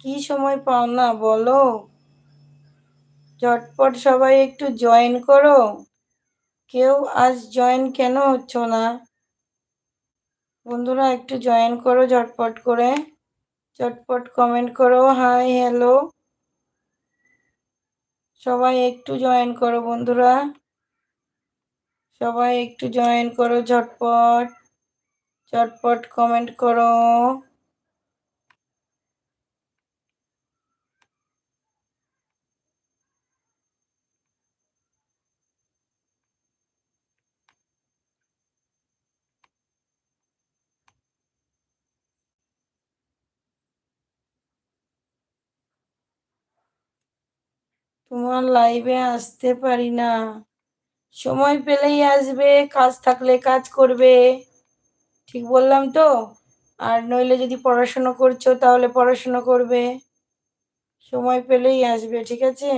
কি সময় পাও না বলো? ঝটপট সবাই একটু জয়েন করো। কেউ আজ জয়েন কেন হচ্ছ না? বন্ধুরা একটু জয়েন করো ঝটপট করে। ঝটপট কমেন্ট করো, হাই হ্যালো। সবাই একটু জয়েন করো বন্ধুরা। সবাই একটু জয়েন করো ঝটপট। ঝটপট কমেন্ট করো। তোমার লাইভে আসতে পারি না। সময় পেলেই আসবে, কাজ থাকলে কাজ করবে। ঠিক বললাম তো? আর নইলে যদি পড়াশোনা করছো তাহলে পড়াশোনা করবে। সময় পেলেই আসবে, ঠিক আছে?